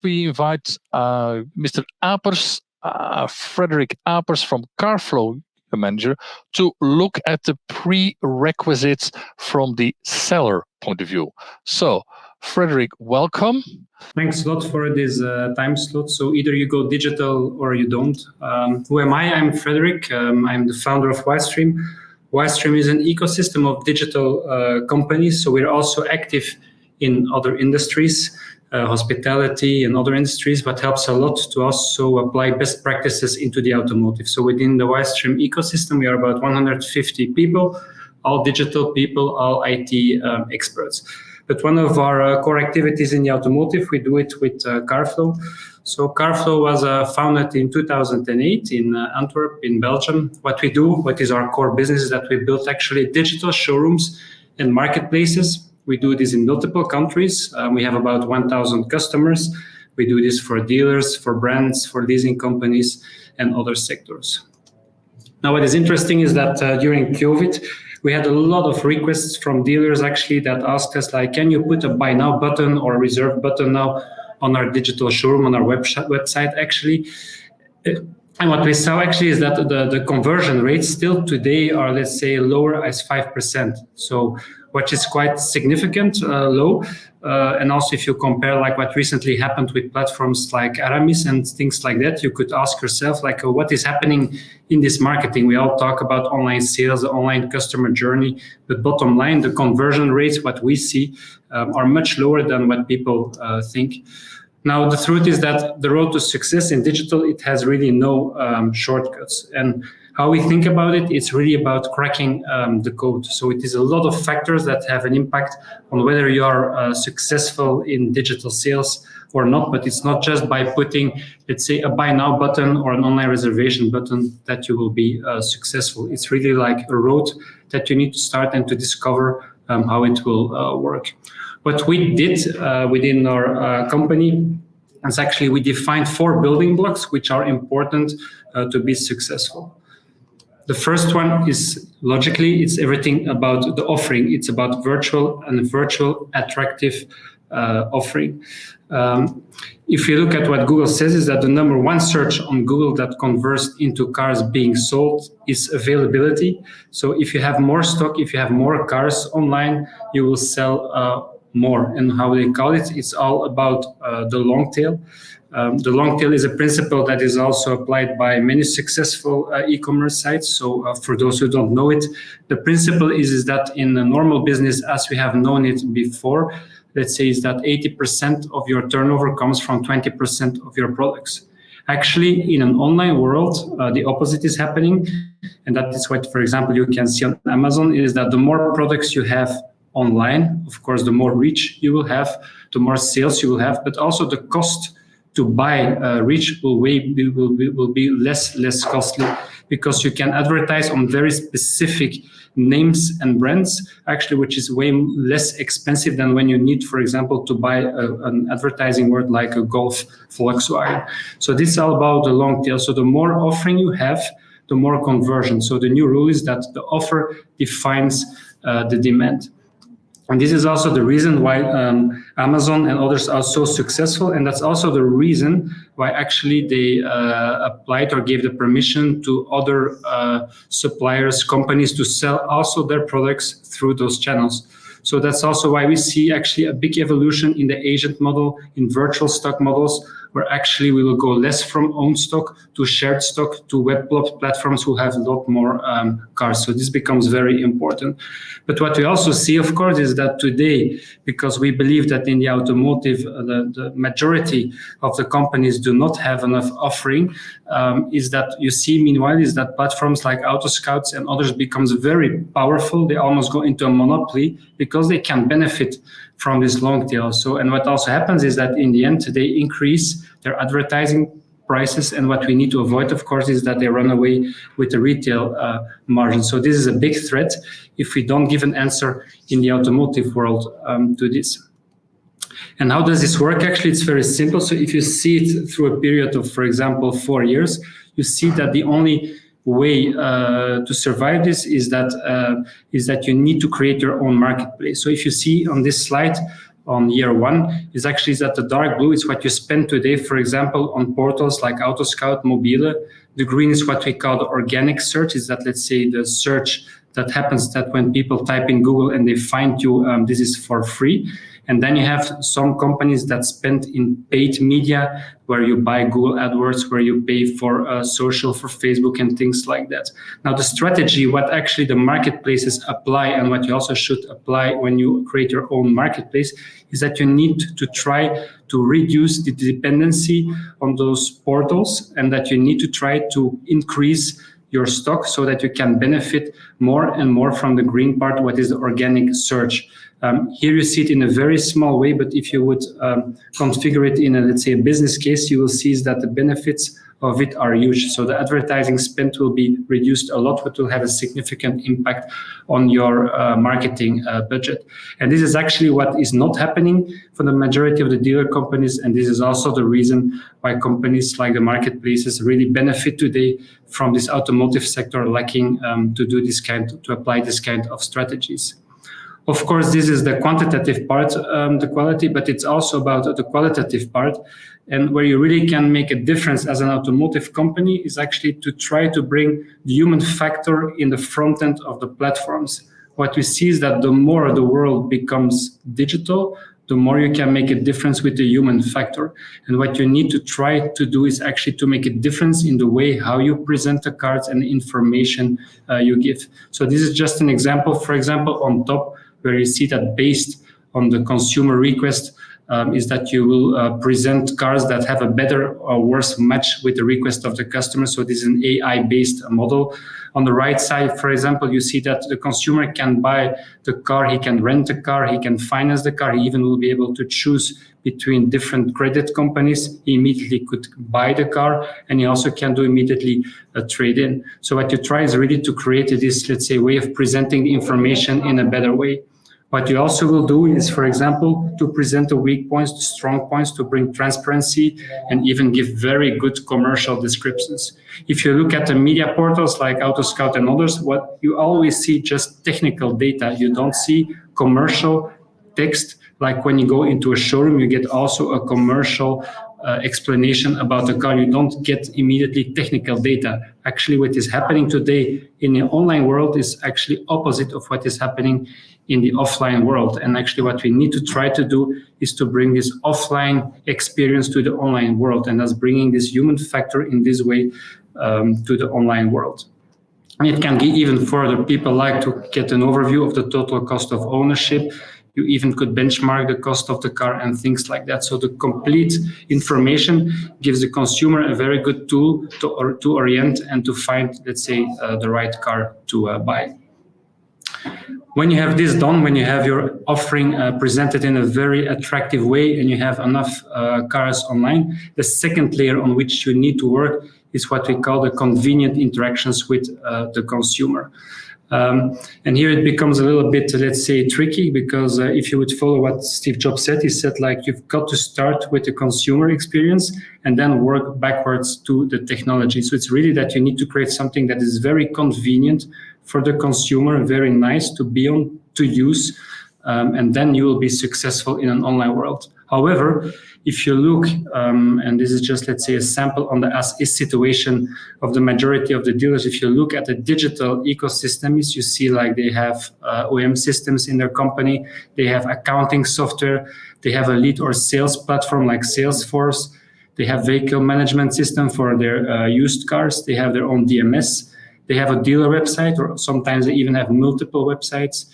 we invite Mr. Apers, Frederic Apers from CarFlowManager, to look at the prerequisites from the seller point of view. So, Frederic, welcome. Thanks a lot for this time slot. So either you go digital or you don't. Who am I? I'm Frederic. I'm the founder of Ystream. Ystream is an ecosystem of digital companies. So we're also active in other industries, hospitality and other industries, but helps a lot to also apply best practices into the automotive. So within the Ystream ecosystem, we are about 150 people, all digital people, all IT experts. But one of our core activities in the automotive, we do it with Carflow. So Carflow was founded in 2008 in Antwerp, in Belgium. What we do, what is our core business, is that we built actually digital showrooms and marketplaces. We do this in multiple countries. We have about 1,000 customers. We do this for dealers, for brands, for leasing companies, and other sectors. Now, what is interesting is that during COVID, we had a lot of requests from dealers actually that asked us, like, can you put a buy now button or reserve button now on our digital showroom, on our website actually? And what we saw actually is that the conversion rates still today are, let's say, lower as 5%. So, which is quite significant, low. And also if you compare like what recently happened with platforms like Aramis and things like that, you could ask yourself like, what is happening in this marketing? We all talk about online sales, the online customer journey, but bottom line, the conversion rates, what we see, are much lower than what people think. Now, the truth is that the road to success in digital, it has really no shortcuts. And how we think about it, it's really about cracking the code. So it is a lot of factors that have an impact on whether you are successful in digital sales or not. But it's not just by putting, let's say, a buy now button or an online reservation button that you will be successful. It's really like a road that you need to start and to discover how it will work. What we did within our company is actually we defined 4 building blocks which are important to be successful. The first one is logically, it's everything about the offering. It's about virtual attractive offering. If you look at what Google says, is that the number 1 search on Google that converts into cars being sold is availability. So if you have more stock, if you have more cars online, you will sell more. And how they call it, it's all about the long tail. The long tail is a principle that is also applied by many successful e-commerce sites. So for those who don't know it, the principle is that in a normal business, as we have known it before, let's say is that 80% of your turnover comes from 20% of your products. Actually, in an online world, the opposite is happening. And that is what, for example, you can see on Amazon, is that the more products you have online, of course, the more reach you will have, the more sales you will have, but also the cost to buy reach will be less costly, because you can advertise on very specific names and brands, actually, which is way less expensive than when you need, for example, to buy an advertising word like a Golf Volkswagen. So this is all about the long tail. So the more offering you have, the more conversion. So the new rule is that the offer defines the demand. And this is also the reason why Amazon and others are so successful. And that's also the reason why actually they applied or gave the permission to other suppliers, companies to sell also their products through those channels. So that's also why we see actually a big evolution in the agent model, in virtual stock models, where actually we will go less from own stock to shared stock to web platforms who have a lot more cars. So this becomes very important. But what we also see, of course, is that today, because we believe that in the automotive, the majority of the companies do not have enough offering, is that you see, meanwhile, is that platforms like AutoScouts and others becomes very powerful. They almost go into a monopoly because they can benefit from this long tail. So, and what also happens is that in the end, they increase their advertising prices. And what we need to avoid, of course, is that they run away with the retail margin. So this is a big threat if we don't give an answer in the automotive world to this. And how does this work? Actually, it's very simple. So if you see it through a period of, for example, 4 years, you see that the only way to survive this is that you need to create your own marketplace. So if you see on this slide, on year one is actually that the dark blue is what you spend today, for example, on portals like AutoScout, Mobile. The green is what we call the organic search, is that, let's say, the search that happens that when people type in Google and they find you, this is for free. And then you have some companies that spend in paid media, where you buy Google AdWords, where you pay for social, for Facebook and things like that. Now, the strategy, what actually the marketplaces apply and what you also should apply when you create your own marketplace, is that you need to try to reduce the dependency on those portals, and that you need to try to increase your stock so that you can benefit more and more from the green part, what is the organic search. Here you see it in a very small way, but if you would configure it in a, let's say, a business case, you will see that the benefits of it are huge. So the advertising spend will be reduced a lot, but will have a significant impact on your marketing budget. And this is actually what is not happening for the majority of the dealer companies. And this is also the reason why companies like the marketplaces really benefit today from this automotive sector lacking to apply this kind of strategies. Of course, this is the quantitative part, the quality, but it's also about the qualitative part. And where you really can make a difference as an automotive company is actually to try to bring the human factor in the front end of the platforms. What we see is that the more the world becomes digital, the more you can make a difference with the human factor. And what you need to try to do is actually to make a difference in the way how you present the cards and the information you give. So this is just an example. For example, on top, where you see that based on the consumer request, is that you will present cars that have a better or worse match with the request of the customer. So this is an AI-based model. On the right side, for example, you see that the consumer can buy the car, he can rent the car, he can finance the car, he even will be able to choose between different credit companies. He immediately could buy the car, and he also can do immediately a trade-in. So what you try is really to create this, let's say, way of presenting the information in a better way. What you also will do is, for example, to present the weak points, the strong points, to bring transparency and even give very good commercial descriptions. If you look at the media portals like AutoScout and others, what you always see just technical data. You don't see commercial text. Like when you go into a showroom, you get also a commercial explanation about the car. You don't get immediately technical data. Actually, what is happening today in the online world is actually opposite of what is happening in the offline world. And actually what we need to try to do is to bring this offline experience to the online world, and that's bringing this human factor in this way to the online world. And it can go even further. People like to get an overview of the total cost of ownership. You even could benchmark the cost of the car and things like that. So the complete information gives the consumer a very good tool to orient and to find, let's say, the right car to buy. When you have this done, when you have your offering presented in a very attractive way and you have enough cars online, the second layer on which you need to work is what we call the convenient interactions with the consumer. And here it becomes a little bit, let's say, tricky, because if you would follow what Steve Jobs said, he said, like, you've got to start with the consumer experience and then work backwards to the technology. So it's really that you need to create something that is very convenient for the consumer, very nice to be on, to use, and then you will be successful in an online world. However, if you look, and this is just, let's say, a sample on the as-is situation of the majority of the dealers, if you look at the digital ecosystems, you see like they have OEM systems in their company, they have accounting software, they have a lead or sales platform like Salesforce, they have vehicle management system for their used cars, they have their own DMS, they have a dealer website, or sometimes they even have multiple websites.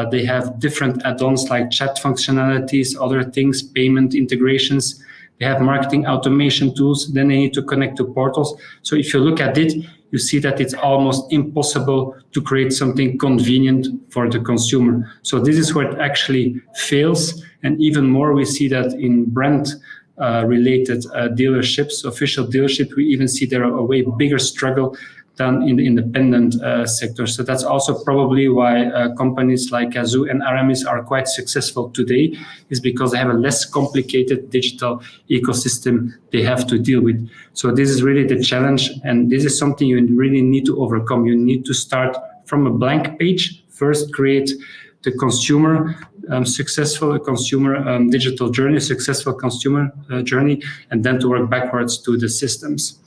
They have different add-ons like chat functionalities, other things, payment integrations. They have marketing automation tools. Then they need to connect to portals. So if you look at it, you see that it's almost impossible to create something convenient for the consumer. So this is where it actually fails. And even more, we see that in brand related dealerships, official dealerships, we even see there a way bigger struggle than in the independent sector. So that's also probably why companies like Kazoo and Aramis are quite successful today, is because they have a less complicated digital ecosystem they have to deal with. So this is really the challenge, and this is something you really need to overcome. You need to start from a blank page, first create the consumer successful consumer digital journey, successful consumer journey, and then to work backwards to the systems.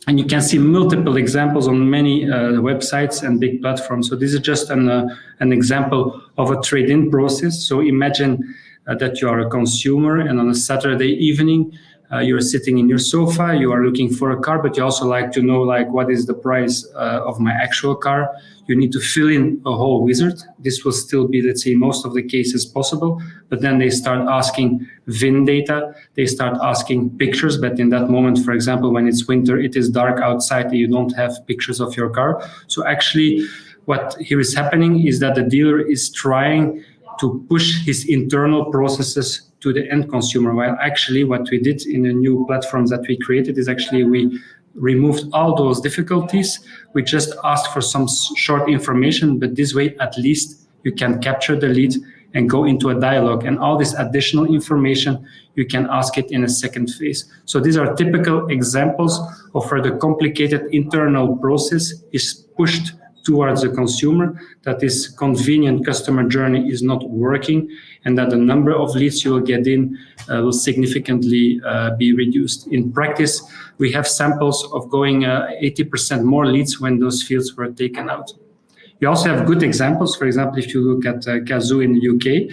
And you can see multiple examples on many websites and big platforms. So this is just an example of a trade-in process. So imagine that you are a consumer, and on a Saturday evening, you're sitting in your sofa, you are looking for a car, but you also like to know what is the price of my actual car. You need to fill in a whole wizard. This will still be, let's say, most of the cases possible, but then they start asking VIN data, they start asking pictures, but in that moment, for example, when it's winter, it is dark outside and you don't have pictures of your car. So actually what here is happening is that the dealer is trying to push his internal processes to the end consumer, while actually what we did in the new platforms that we created is actually we removed all those difficulties. We just asked for some short information, but this way at least you can capture the lead and go into a dialogue, and all this additional information you can ask it in a second phase. So these are typical examples of where the complicated internal process is pushed towards the consumer, that this convenient customer journey is not working, and that the number of leads you will get in will significantly be reduced. In practice, we have samples of going 80% more leads when those fields were taken out. You also have good examples. For example, if you look at Kazoo in the UK,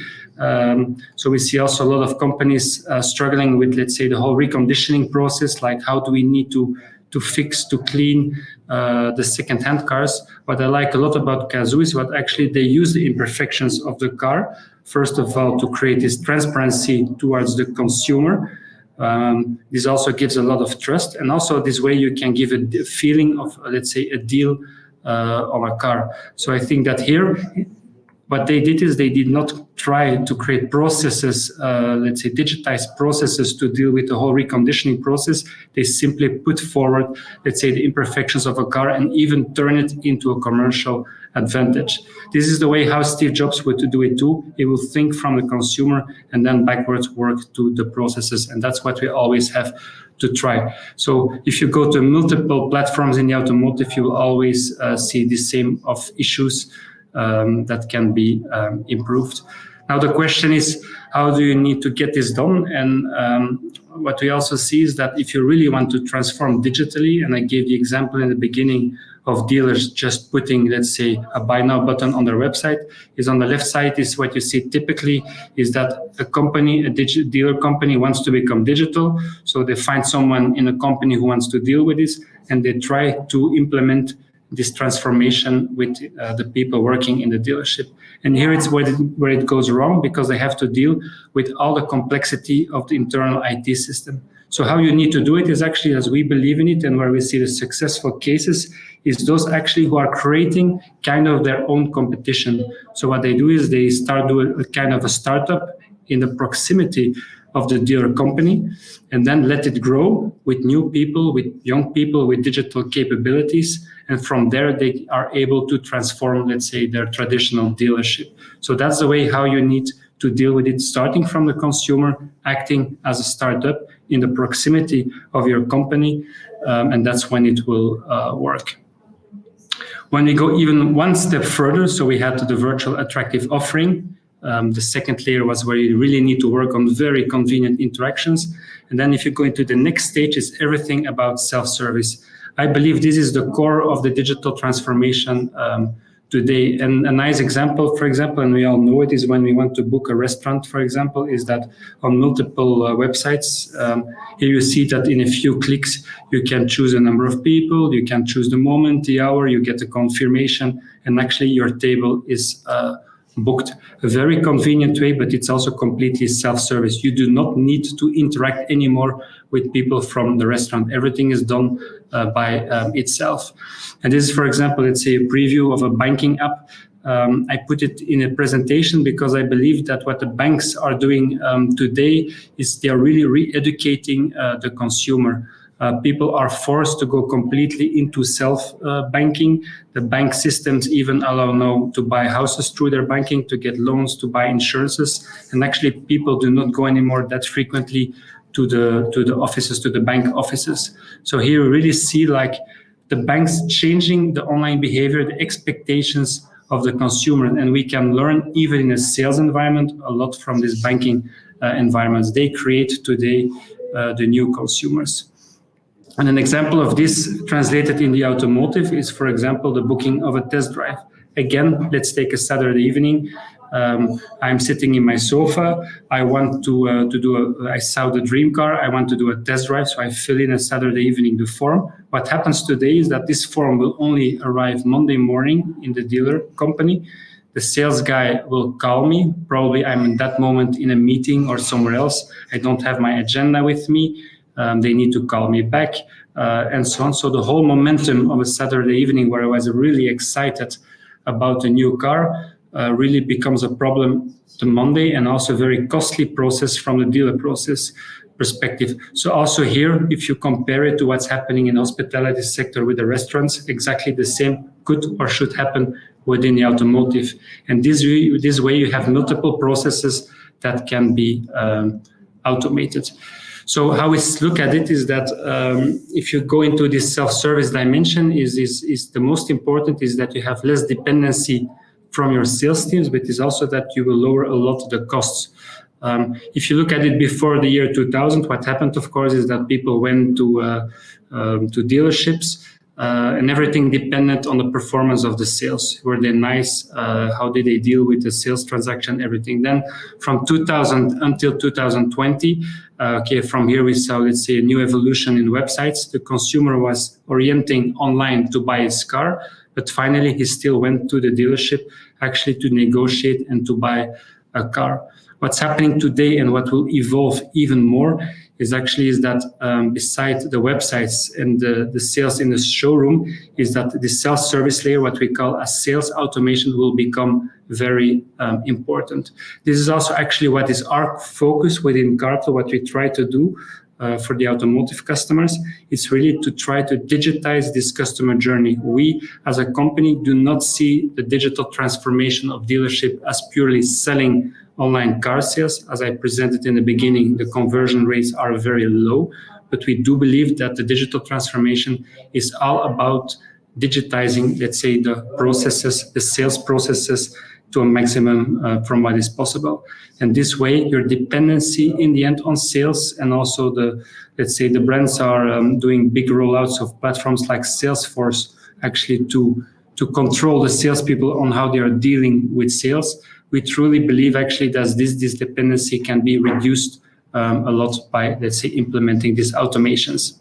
so we see also a lot of companies struggling with, let's say, the whole reconditioning process, like how do we need to fix, to clean the second-hand cars. What I like a lot about Kazoo is what actually they use the imperfections of the car, first of all, to create this transparency towards the consumer. This also gives a lot of trust, and also this way you can give a feeling of, let's say, a deal on a car. So I think that here, what they did is they did not try to create processes, let's say digitized processes to deal with the whole reconditioning process. They simply put forward, let's say, the imperfections of a car and even turn it into a commercial advantage. This is the way how Steve Jobs would do it too. He will think from the consumer and then backwards work to the processes. And that's what we always have to try. So if you go to multiple platforms in the automotive, you will always see the same of issues that can be improved. Now the question is, how do you need to get this done? And what we also see is that if you really want to transform digitally, and I gave the example in the beginning of dealers just putting, let's say, a buy now button on their website, is on the left side is what you see typically is that a company, a dealer company wants to become digital. So they find someone in a company who wants to deal with this, and they try to implement this transformation with the people working in the dealership. And here it's where it goes wrong, because they have to deal with all the complexity of the internal IT system. So how you need to do it is actually, as we believe in it and where we see the successful cases, is those actually who are creating kind of their own competition. So what they do is they start doing a kind of a startup in the proximity of the dealer company, and then let it grow with new people, with young people, with digital capabilities. And from there, they are able to transform, let's say, their traditional dealership. So that's the way how you need to deal with it, starting from the consumer, acting as a startup in the proximity of your company, and that's when it will work. When we go even one step further, so we had the virtual attractive offering. The second layer was where you really need to work on very convenient interactions. And then if you go into the next stage, it's everything about self-service. I believe this is the core of the digital transformation today. And a nice example, for example, and we all know it, is when we want to book a restaurant, for example, is that on multiple websites, here you see that in a few clicks, you can choose a number of people, you can choose the moment, the hour, you get a confirmation, and actually your table is booked. A very convenient way, but it's also completely self-service. You do not need to interact anymore with people from the restaurant. Everything is done by itself. And this is, for example, let's say a preview of a banking app. I put it in a presentation because I believe that what the banks are doing today is they are really re-educating the consumer. People are forced to go completely into self-banking. The bank systems even allow now to buy houses through their banking, to get loans, to buy insurances. And actually, people do not go anymore that frequently to the offices, to the bank offices. So here you really see like the banks changing the online behavior, the expectations of the consumer, and we can learn even in a sales environment a lot from these banking environments. They create today the new consumers. And an example of this translated in the automotive is, for example, the booking of a test drive. Again, let's take a Saturday evening. I'm sitting in my sofa. I want to I saw the dream car. I want to do a test drive. So I fill in a Saturday evening the form. What happens today is that this form will only arrive Monday morning in the dealer company. The sales guy will call me. Probably I'm in that moment in a meeting or somewhere else. I don't have my agenda with me. They need to call me back and so on. So the whole momentum of a Saturday evening where I was really excited about a new car really becomes a problem the Monday, and also a very costly process from the dealer process perspective. So also here, if you compare it to what's happening in the hospitality sector with the restaurants, exactly the same could or should happen within the automotive. And this way you have multiple processes that can be automated. So how we look at it is that if you go into this self-service dimension, is the most important is that you have less dependency from your sales teams, but is also that you will lower a lot of the costs. If you look at it before the year 2000, what happened, of course, is that people went to dealerships and everything depended on the performance of the sales. Were they nice? How did they deal with the sales transaction? Everything. Then from 2000 until 2020, from here we saw, let's say, a new evolution in websites. The consumer was orienting online to buy his car, but finally he still went to the dealership actually to negotiate and to buy a car. What's happening today and what will evolve even more is that besides the websites and the sales in the showroom, is that the self-service layer, what we call a sales automation, will become very important. This is also actually what is our focus within Carflow, what we try to do for the automotive customers. It's really to try to digitize this customer journey. We, as a company, do not see the digital transformation of dealership as purely selling online car sales. As I presented in the beginning, the conversion rates are very low, but we do believe that the digital transformation is all about digitizing, let's say, the processes, the sales processes to a maximum from what is possible. And this way, your dependency in the end on sales, and also let's say the brands are doing big rollouts of platforms like Salesforce, actually to control the salespeople on how they are dealing with sales. We truly believe actually that this dependency can be reduced a lot by, let's say, implementing these automations.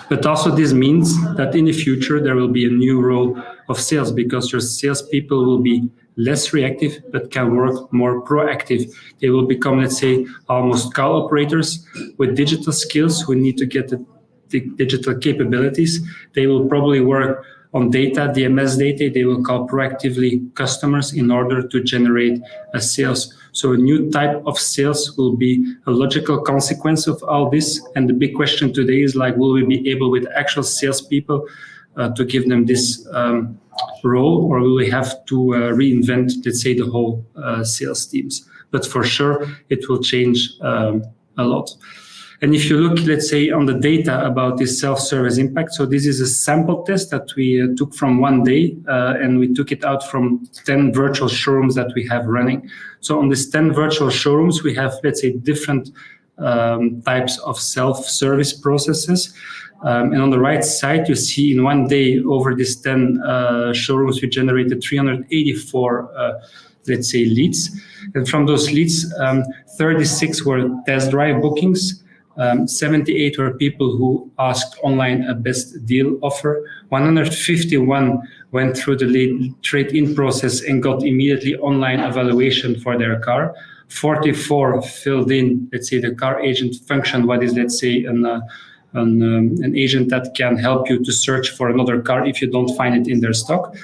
But also this means that in the future there will be a new role of sales, because your salespeople will be less reactive but can work more proactive. They will become, let's say, almost call operators with digital skills who need to get the digital capabilities. They will probably work on data, DMS data. They will call proactively customers in order to generate a sales. So a new type of sales will be a logical consequence of all this. And the big question today is like, will we be able with actual salespeople to give them this role, or will we have to reinvent, let's say, the whole sales teams? But for sure, it will change a lot. And if you look, let's say, on the data about this self-service impact, so this is a sample test that we took from one day, and we took it out from 10 virtual showrooms that we have running. So on these 10 virtual showrooms, we have, let's say, different types of self-service processes. And on the right side, you see in one day over these 10 showrooms, we generated 384 let's say, leads. And from those leads, 36 were test drive bookings. 78 were people who asked online a best deal offer. 151 went through the lead trade-in process and got immediately online evaluation for their car. 44 filled in, let's say, the car agent function, what is, let's say, an agent that can help you to search for another car if you don't find it in their stock.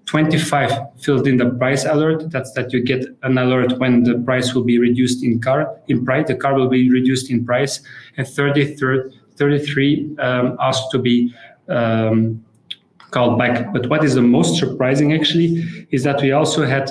25 filled in the price alert. That's that you get an alert when the price will be reduced in price. The car will be reduced in price. And 33 asked to be called back. But what is the most surprising actually is that we also had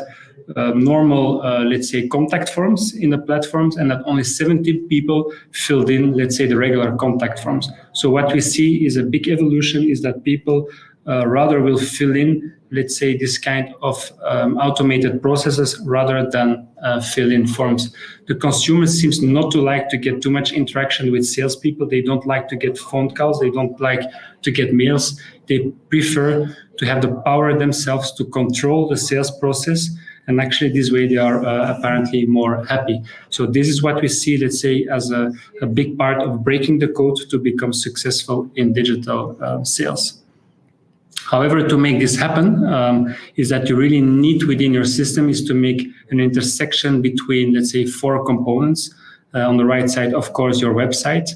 normal, let's say, contact forms in the platforms, and that only 70 people filled in, let's say, the regular contact forms. So what we see is a big evolution, is that people rather will fill in, let's say, this kind of automated processes rather than fill in forms. The consumer seems not to like to get too much interaction with salespeople. They don't like to get phone calls. They don't like to get mails. They prefer to have the power themselves to control the sales process. And actually, this way they are apparently more happy. So this is what we see, let's say, as a big part of breaking the code to become successful in digital sales. However, to make this happen, is that you really need within your system is to make an intersection between, let's say, 4 components. On the right side, of course, your website.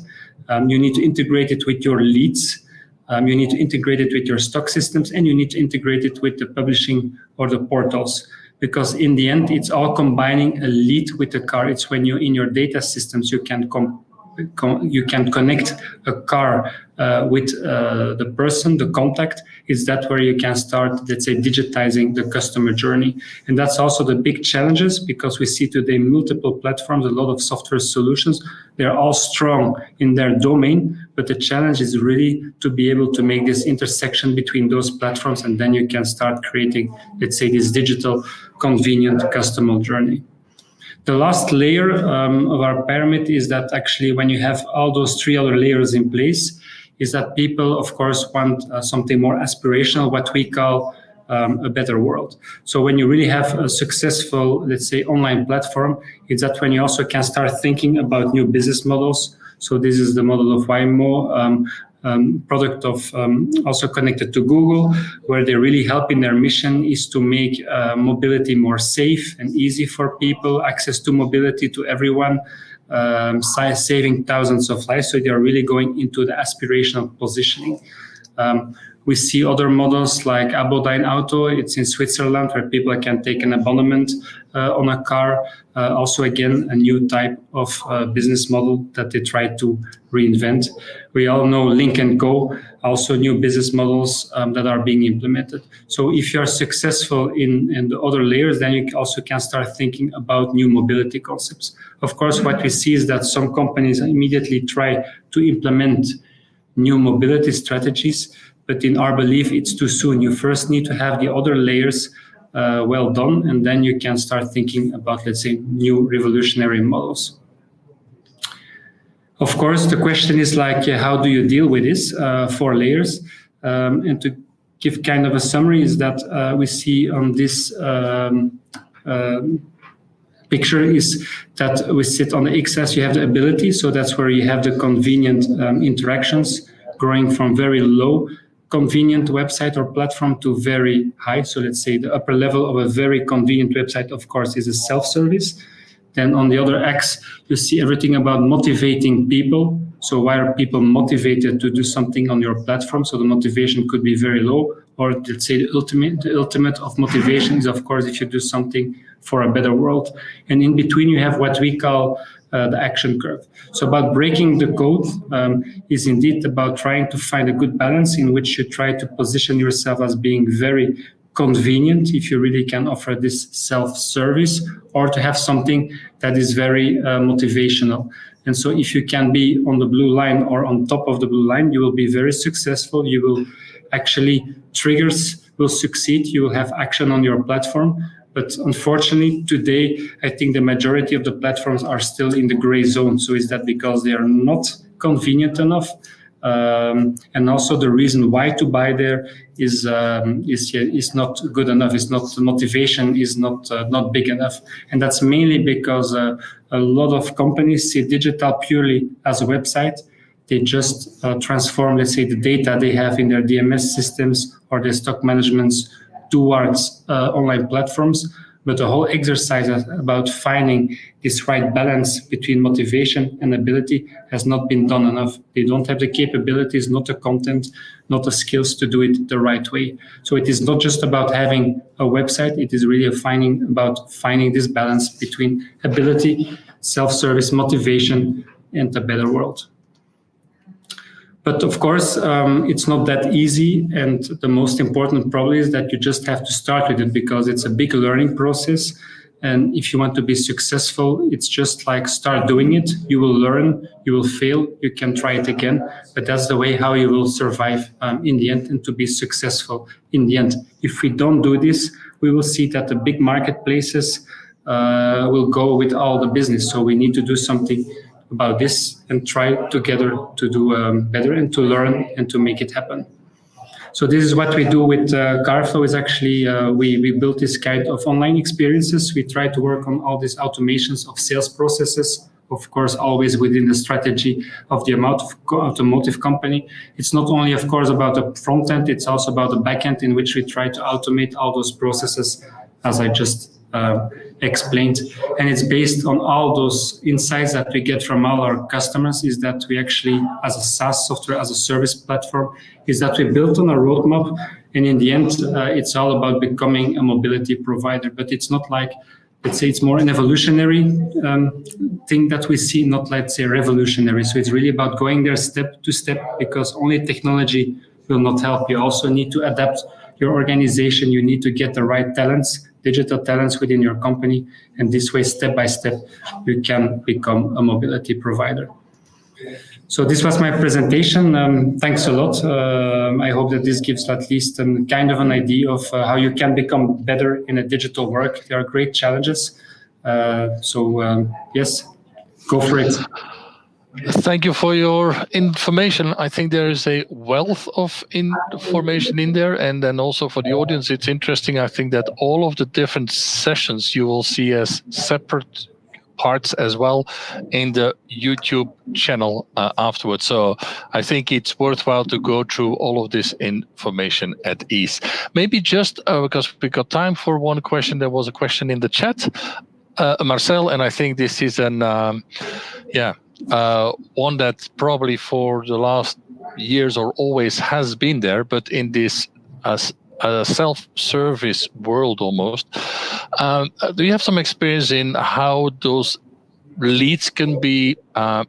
You need to integrate it with your leads. You need to integrate it with your stock systems, and you need to integrate it with the publishing or the portals. Because in the end, it's all combining a lead with a car. It's when you in your data systems, you can connect a car with the person, the contact. Is that where you can start, let's say, digitizing the customer journey? And that's also the big challenges, because we see today multiple platforms, a lot of software solutions. They're all strong in their domain, but the challenge is really to be able to make this intersection between those platforms, and then you can start creating, let's say, this digital convenient customer journey. The last layer of our pyramid is that actually when you have all those 3 other layers in place, is that people, of course, want something more aspirational, what we call a better world. So when you really have a successful, let's say, online platform, it's that when you also can start thinking about new business models. So this is the model of Waymo, product of also connected to Google, where they really help in their mission is to make mobility more safe and easy for people, access to mobility to everyone, saving thousands of lives. So they are really going into the aspirational positioning. We see other models like Abodyne Auto. It's in Switzerland, where people can take an abonnement on a car. Also, again, a new type of business model that they try to reinvent. We all know Link & Co, also new business models that are being implemented. So if you are successful in the other layers, then you also can start thinking about new mobility concepts. Of course, what we see is that some companies immediately try to implement new mobility strategies, but in our belief, it's too soon. You first need to have the other layers well done, and then you can start thinking about, let's say, new revolutionary models. Of course, the question is like, how do you deal with this 4 layers? And to give kind of a summary is that we see on this picture is that we sit on the x-axis, you have the ability, so that's where you have the convenient interactions growing from very low convenient website or platform to very high. So let's say the upper level of a very convenient website, of course, is a self-service. Then on the other axis, you see everything about motivating people. So why are people motivated to do something on your platform? So the motivation could be very low, or let's say the ultimate of motivation is, of course, if you do something for a better world. And in between, you have what we call the action curve. So about breaking the code is indeed about trying to find a good balance in which you try to position yourself as being very convenient, if you really can offer this self-service, or to have something that is very motivational. And so if you can be on the blue line or on top of the blue line, you will be very successful. You will actually, triggers will succeed. You will have action on your platform. But unfortunately, today, I think the majority of the platforms are still in the gray zone. So is that because they are not convenient enough? And also the reason why to buy there is not good enough. It's not, the motivation is not big enough. And that's mainly because a lot of companies see digital purely as a website. They just transform, let's say, the data they have in their DMS systems or their stock managements towards online platforms. But the whole exercise about finding this right balance between motivation and ability has not been done enough. They don't have the capabilities, not the content, not the skills to do it the right way. So it is not just about having a website. It is really about finding this balance between ability, self-service, motivation, and a better world. But of course, it's not that easy. And the most important probably is that you just have to start with it, because it's a big learning process. And if you want to be successful, it's just like start doing it. You will learn, you will fail, you can try it again. But that's the way how you will survive in the end and to be successful in the end. If we don't do this, we will see that the big marketplaces will go with all the business. So we need to do something about this and try together to do better and to learn and to make it happen. So this is what we do with Carflow. Is actually we built this kind of online experiences. We try to work on all these automations of sales processes, of course, always within the strategy of the automotive company. It's not only, of course, about the front end, it's also about the back end in which we try to automate all those processes, as I just explained. And it's based on all those insights that we get from all our customers, is that we actually, as a SaaS software, as a service platform, is that we built on a roadmap. And in the end, it's all about becoming a mobility provider. But it's not like, let's say, it's more an evolutionary thing that we see, not, let's say, revolutionary. So it's really about going there step to step, because only technology will not help. You also need to adapt your organization. You need to get the right talents, digital talents within your company. And this way, step by step, you can become a mobility provider. So this was my presentation. Thanks a lot. I hope that this gives at least kind of an idea of how you can become better in a digital work. There are great challenges. Yes, go for it. Thank you for your information. I think there is a wealth of information in there. And then also for the audience, it's interesting. I think that all of the different sessions you will see as separate parts as well in the YouTube channel afterwards. So I think it's worthwhile to go through all of this information at ease. Maybe just because we got time for one question, there was a question in the chat, Marcel, and I think this is one that probably for the last years or always has been there, but in this a self-service world almost. Do you have some experience in how those leads can be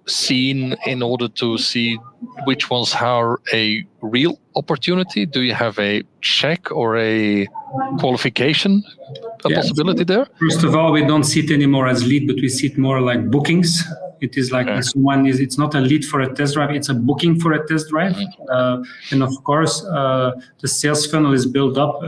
seen in order to see which ones are a real opportunity? Do you have a check or a qualification possibility there? First of all, we don't see it anymore as lead, but we see it more like bookings. It is like it's not a lead for a test drive, it's a booking for a test drive. And of course, the sales funnel is built up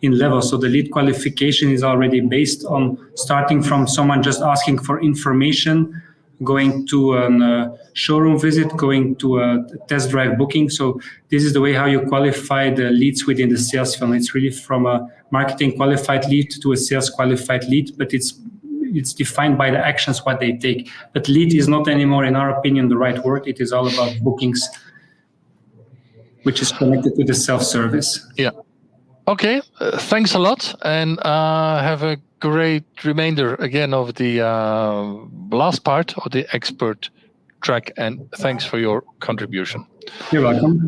in levels. So the lead qualification is already based on starting from someone just asking for information, going to a showroom visit, going to a test drive booking. So this is the way how you qualify the leads within the sales funnel. It's really from a marketing qualified lead to a sales qualified lead, but it's defined by the actions, what they take. But lead is not anymore, in our opinion, the right word. It is all about bookings, which is connected to the self-service. Yeah. Okay. Thanks a lot. And have a great remainder again of the last part of the expert track. And thanks for your contribution. You're welcome.